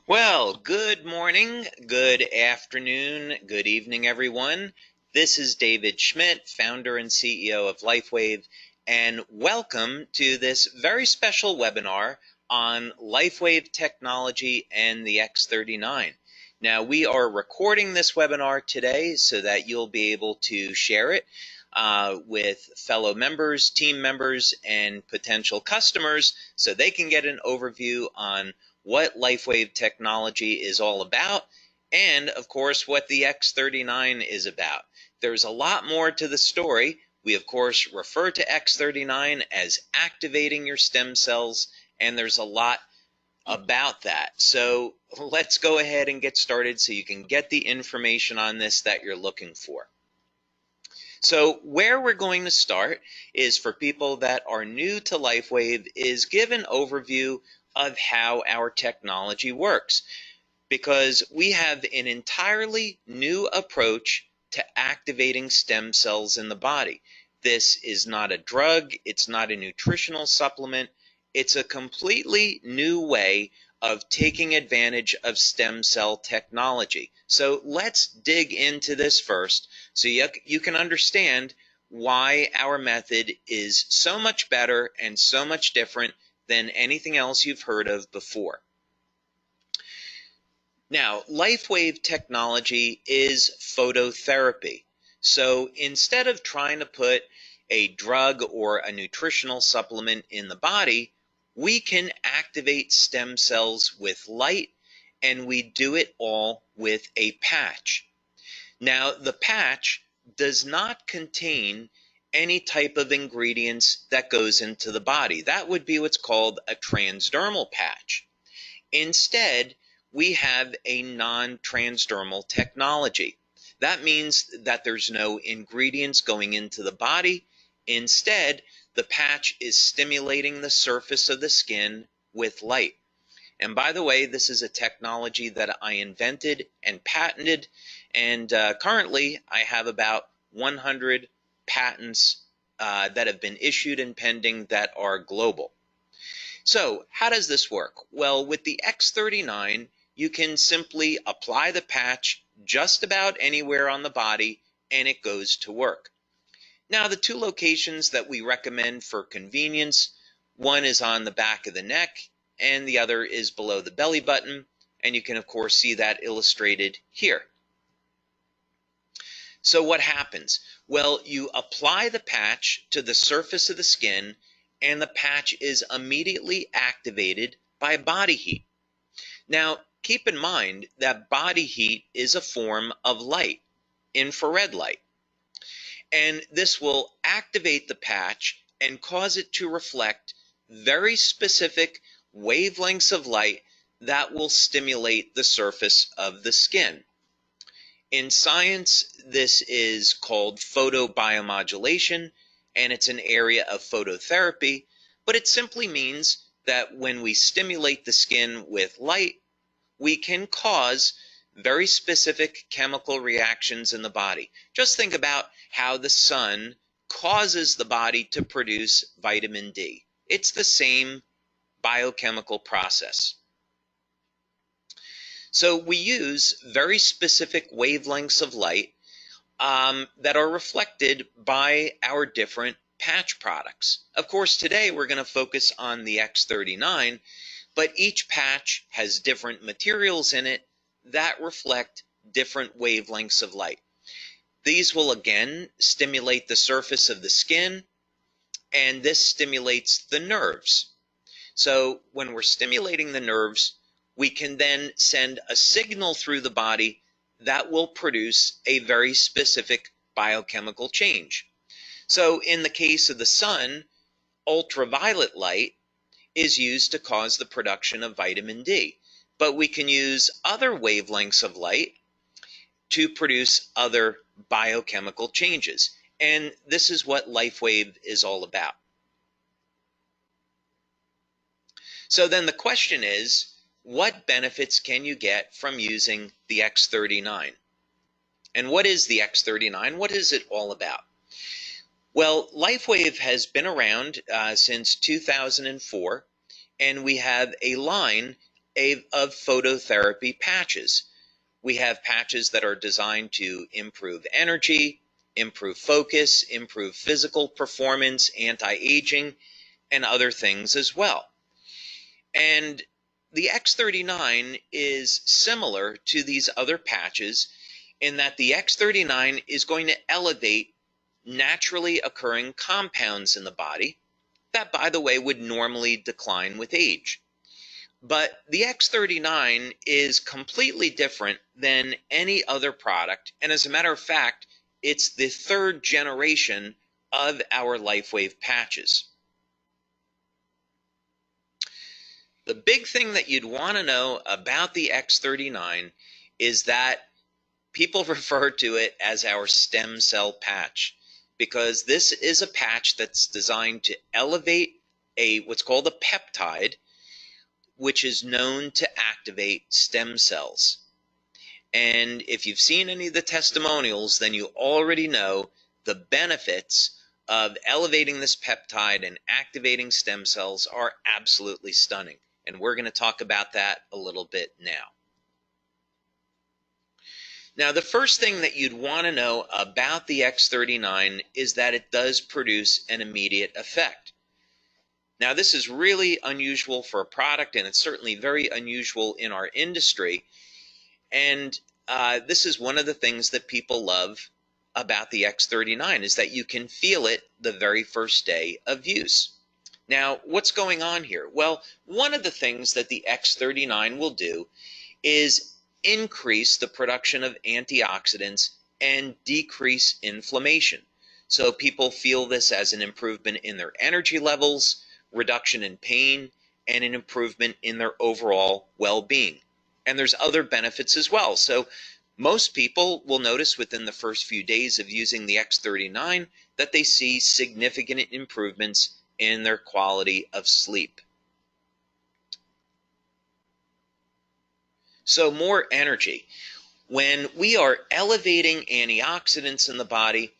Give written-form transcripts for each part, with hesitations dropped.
Well, good morning, good afternoon, good evening, everyone. This is David Schmidt, founder and CEO of Lifewave, and welcome to this very special webinar on Lifewave technology and the X39. Now, we are recording this webinar today so that you'll be able to share it with fellow members, team members, and potential customers so they can get an overview on what Lifewave technology is all about, and of course what the X39 is about. There's a lot more to the story. We of course refer to X39 as activating your stem cells, and there's a lot about that. So let's go ahead and get started so you can get the information on this that you're looking for. So where we're going to start is for people that are new to Lifewave is give an overview of how our technology works, because we have an entirely new approach to activating stem cells in the body. This is not a drug, it's not a nutritional supplement, it's a completely new way of taking advantage of stem cell technology. So let's dig into this first so you can understand why our method is so much better and so much different than anything else you've heard of before. Now, Lifewave technology is phototherapy. So instead of trying to put a drug or a nutritional supplement in the body, we can activate stem cells with light, and we do it all with a patch. Now, the patch does not contain any type of ingredients that goes into the body. That would be what's called a transdermal patch. Instead, we have a non-transdermal technology. That means that there's no ingredients going into the body. Instead, the patch is stimulating the surface of the skin with light. And by the way, this is a technology that I invented and patented, and currently I have about 100 patents that have been issued and pending that are global. So how does this work? Well, with the X39, you can simply apply the patch just about anywhere on the body and it goes to work. Now, the two locations that we recommend for convenience, one is on the back of the neck and the other is below the belly button, and you can of course see that illustrated here. So what happens? Well, you apply the patch to the surface of the skin and the patch is immediately activated by body heat. Now, keep in mind that body heat is a form of light, infrared light. And this will activate the patch and cause it to reflect very specific wavelengths of light that will stimulate the surface of the skin. In science, this is called photobiomodulation, and it's an area of phototherapy, but it simply means that when we stimulate the skin with light, we can cause very specific chemical reactions in the body. Just think about how the sun causes the body to produce vitamin D. It's the same biochemical process. So we use very specific wavelengths of light that are reflected by our different patch products. Of course, today we're going to focus on the X39, but each patch has different materials in it that reflect different wavelengths of light. These will again stimulate the surface of the skin, and this stimulates the nerves. So when we're stimulating the nerves, we can then send a signal through the body that will produce a very specific biochemical change. So in the case of the sun, ultraviolet light is used to cause the production of vitamin D. But we can use other wavelengths of light to produce other biochemical changes. And this is what Lifewave is all about. So then the question is, what benefits can you get from using the X39? And what is the X39? What is it all about? Well, Lifewave has been around since 2004, and we have a line of phototherapy patches. We have patches that are designed to improve energy, improve focus, improve physical performance, anti-aging, and other things as well. And the X39 is similar to these other patches in that the X39 is going to elevate naturally occurring compounds in the body that, by the way, would normally decline with age. But the X39 is completely different than any other product, and as a matter of fact, it's the third generation of our LifeWave patches. The big thing that you'd want to know about the X39 is that people refer to it as our stem cell patch, because this is a patch that's designed to elevate what's called a peptide, which is known to activate stem cells. And if you've seen any of the testimonials, then you already know the benefits of elevating this peptide and activating stem cells are absolutely stunning. And we're going to talk about that a little bit now. Now, the first thing that you'd want to know about the X39 is that it does produce an immediate effect. Now, this is really unusual for a product, and it's certainly very unusual in our industry. And this is one of the things that people love about the X39 is that you can feel it the very first day of use. Now, what's going on here? Well, one of the things that the X39 will do is increase the production of antioxidants and decrease inflammation. So people feel this as an improvement in their energy levels, reduction in pain, and an improvement in their overall well-being. And there's other benefits as well. So most people will notice within the first few days of using the X39 that they see significant improvements in their quality of sleep. So more energy. When we are elevating antioxidants in the body,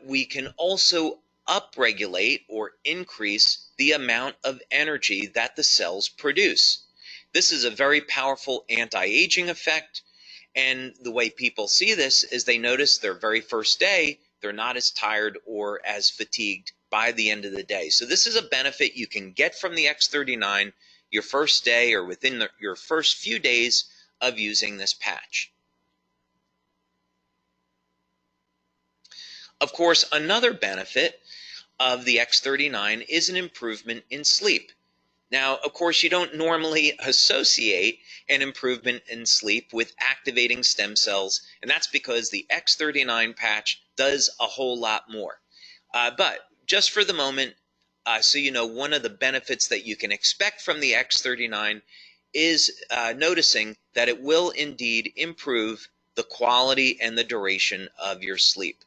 we can also upregulate or increase the amount of energy that the cells produce. This is a very powerful anti-aging effect, and the way people see this is they notice their very first day, they're not as tired or as fatigued by the end of the day. So this is a benefit you can get from the X39 your first day or within your first few days of using this patch. Of course, another benefit of the X39 is an improvement in sleep. Now, of course, you don't normally associate an improvement in sleep with activating stem cells, and that's because the X39 patch does a whole lot more. But just for the moment, so you know, one of the benefits that you can expect from the X39 is noticing that it will indeed improve the quality and the duration of your sleep.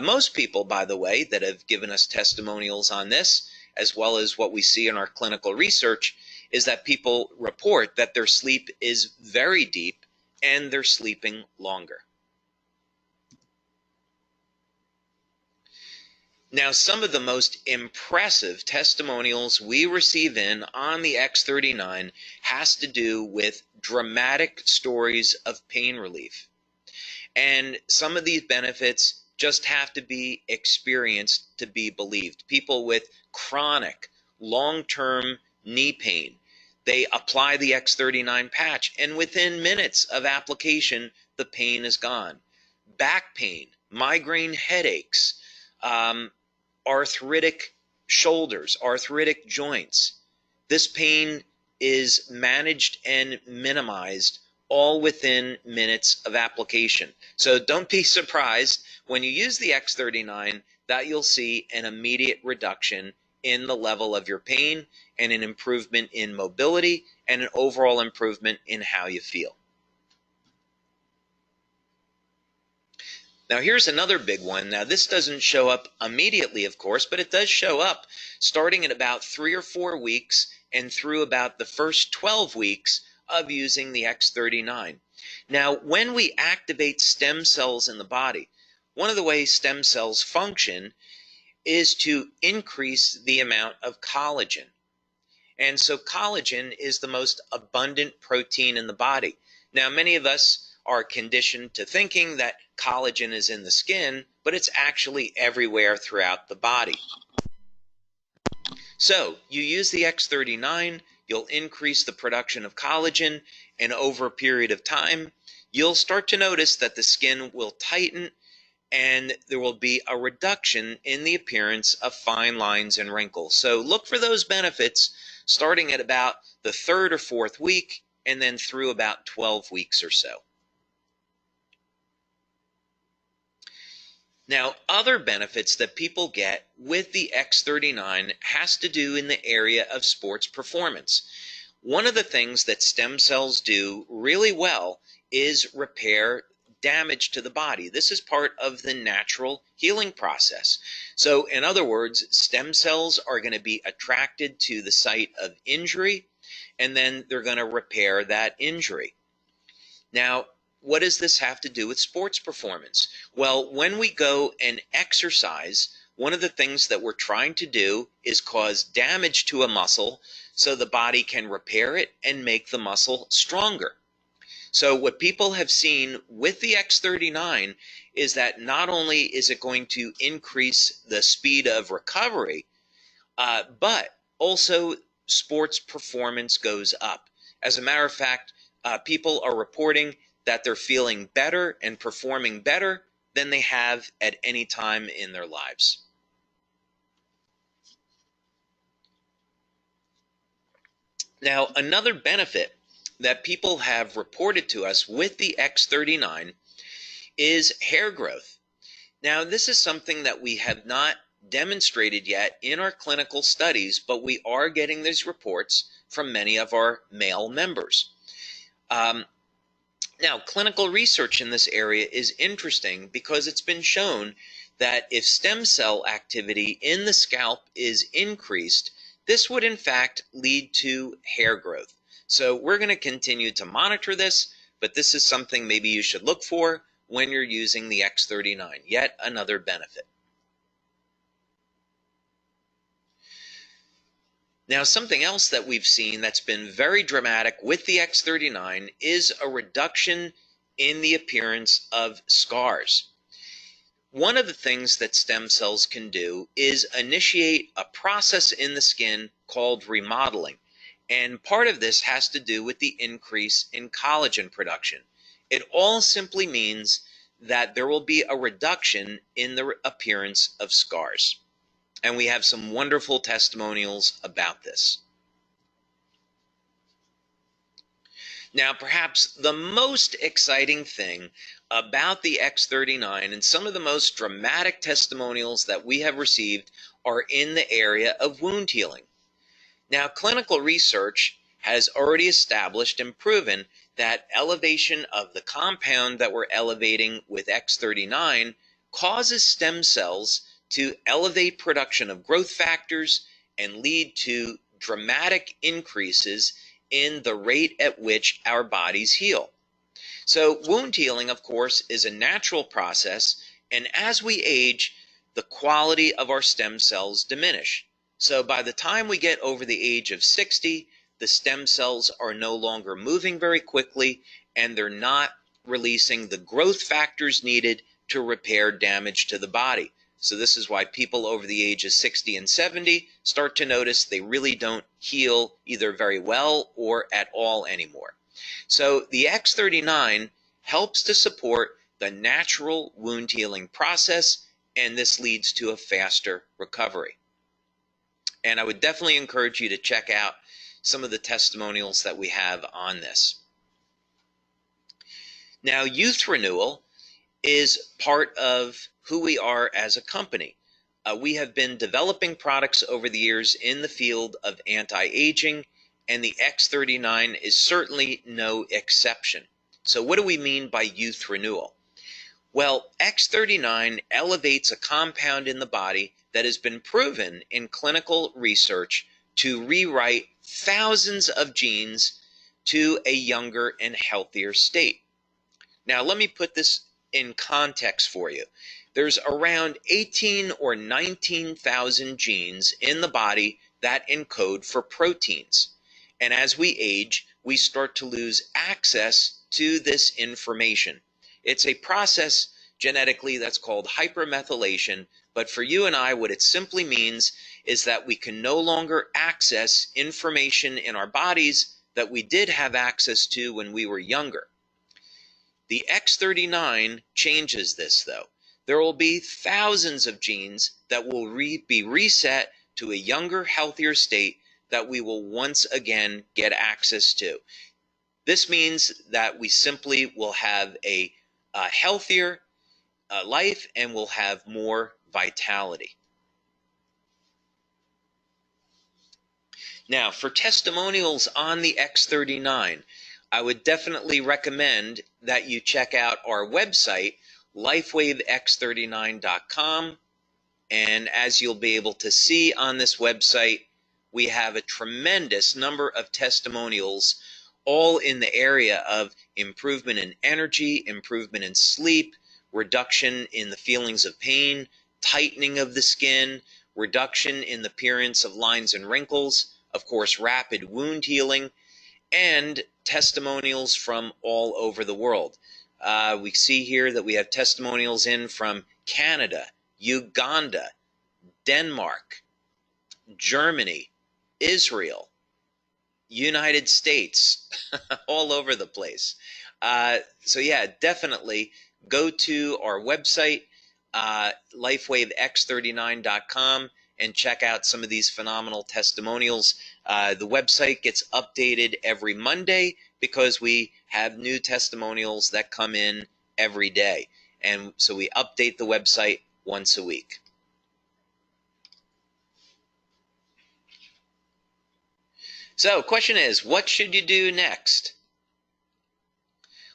Most people, by the way, that have given us testimonials on this, as well as what we see in our clinical research, is that people report that their sleep is very deep and they're sleeping longer. Now, some of the most impressive testimonials we receive in on the X39 has to do with dramatic stories of pain relief. And some of these benefits just have to be experienced to be believed. People with chronic, long-term knee pain, they apply the X39 patch, and within minutes of application, the pain is gone. Back pain, migraine headaches, arthritic shoulders, arthritic joints. This pain is managed and minimized all within minutes of application. So don't be surprised when you use the X39 that you'll see an immediate reduction in the level of your pain and an improvement in mobility and an overall improvement in how you feel. Now, here's another big one. Now, this doesn't show up immediately, of course, but it does show up starting at about 3 or 4 weeks and through about the first 12 weeks of using the X39. Now, when we activate stem cells in the body, one of the ways stem cells function is to increase the amount of collagen. And so collagen is the most abundant protein in the body. Now, many of us are conditioned to thinking that collagen is in the skin, but it's actually everywhere throughout the body. So you use the X39, you'll increase the production of collagen, and over a period of time, you'll start to notice that the skin will tighten and there will be a reduction in the appearance of fine lines and wrinkles. So look for those benefits starting at about the 3rd or 4th week and then through about 12 weeks or so. Now, other benefits that people get with the X39 has to do in the area of sports performance. One of the things that stem cells do really well is repair damage to the body. This is part of the natural healing process. So, in other words, stem cells are going to be attracted to the site of injury, and then they're going to repair that injury. Now, what does this have to do with sports performance? Well, when we go and exercise, one of the things that we're trying to do is cause damage to a muscle so the body can repair it and make the muscle stronger. So what people have seen with the X39 is that not only is it going to increase the speed of recovery, but also sports performance goes up. As a matter of fact, people are reporting that they're feeling better and performing better than they have at any time in their lives. Now, another benefit that people have reported to us with the X39 is hair growth. Now, this is something that we have not demonstrated yet in our clinical studies, but we are getting these reports from many of our male members. Now, clinical research in this area is interesting because it's been shown that if stem cell activity in the scalp is increased, this would in fact lead to hair growth. So we're going to continue to monitor this, but this is something maybe you should look for when you're using the X39, yet another benefit. Now, something else that we've seen that's been very dramatic with the X39 is a reduction in the appearance of scars. One of the things that stem cells can do is initiate a process in the skin called remodeling. And part of this has to do with the increase in collagen production. It all simply means that there will be a reduction in the appearance of scars. And we have some wonderful testimonials about this. Now, perhaps the most exciting thing about the X39 and some of the most dramatic testimonials that we have received are in the area of wound healing. Now, clinical research has already established and proven that elevation of the compound that we're elevating with X39 causes stem cells to elevate production of growth factors and lead to dramatic increases in the rate at which our bodies heal. So wound healing, of course, is a natural process, and as we age, the quality of our stem cells diminish. So by the time we get over the age of 60, the stem cells are no longer moving very quickly, and they're not releasing the growth factors needed to repair damage to the body. So this is why people over the age of 60 and 70 start to notice they really don't heal either very well or at all anymore. So the X39 helps to support the natural wound healing process, and this leads to a faster recovery. And I would definitely encourage you to check out some of the testimonials that we have on this. Now, youth renewal is part of who we are as a company. We have been developing products over the years in the field of anti-aging, and the X39 is certainly no exception. So what do we mean by youth renewal? Well, X39 elevates a compound in the body that has been proven in clinical research to rewrite thousands of genes to a younger and healthier state. Now, let me put this in context for you. There's around 18 or 19,000 genes in the body that encode for proteins. And as we age, we start to lose access to this information. It's a process genetically that's called hypermethylation, but for you and I, what it simply means is that we can no longer access information in our bodies that we did have access to when we were younger. The X39 changes this, though. There will be thousands of genes that will be reset to a younger, healthier state that we will once again get access to. This means that we simply will have a healthier life and will have more vitality. Now, for testimonials on the X39, I would definitely recommend that you check out our website, lifewavex39.com. And as you'll be able to see on this website, we have a tremendous number of testimonials, all in the area of improvement in energy, improvement in sleep, reduction in the feelings of pain, tightening of the skin, reduction in the appearance of lines and wrinkles, of course, rapid wound healing, and testimonials from all over the world. We see here that we have testimonials in from Canada, Uganda, Denmark, Germany, Israel, United States, all over the place. So yeah, definitely go to our website, lifewavex39.com, and check out some of these phenomenal testimonials. The website gets updated every Monday because we have new testimonials that come in every day. And so we update the website once a week. So, question is, what should you do next?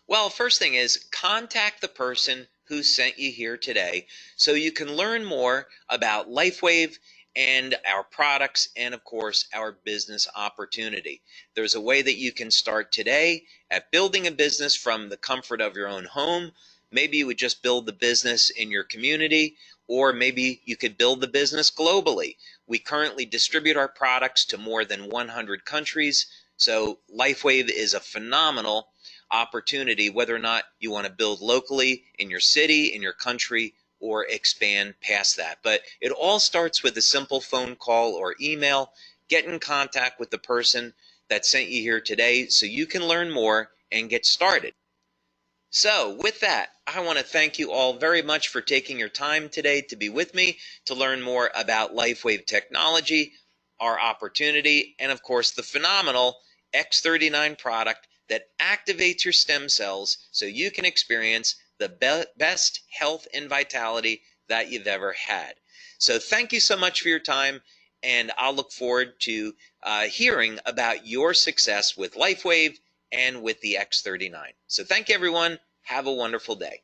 Well, first thing is contact the person who sent you here today so you can learn more about LifeWave and our products and, of course, our business opportunity. There's a way that you can start today at building a business from the comfort of your own home. Maybe you would just build the business in your community, or maybe you could build the business globally. We currently distribute our products to more than 100 countries, so LifeWave is a phenomenal opportunity, whether or not you want to build locally in your city, in your country, or expand past that. But it all starts with a simple phone call or email. Get in contact with the person that sent you here today so you can learn more and get started. So with that, I want to thank you all very much for taking your time today to be with me to learn more about LifeWave technology, our opportunity, and of course the phenomenal X39 product that activates your stem cells so you can experience the best health and vitality that you've ever had. So thank you so much for your time, and I'll look forward to hearing about your success with LifeWave and with the X39. So thank you, everyone. Have a wonderful day.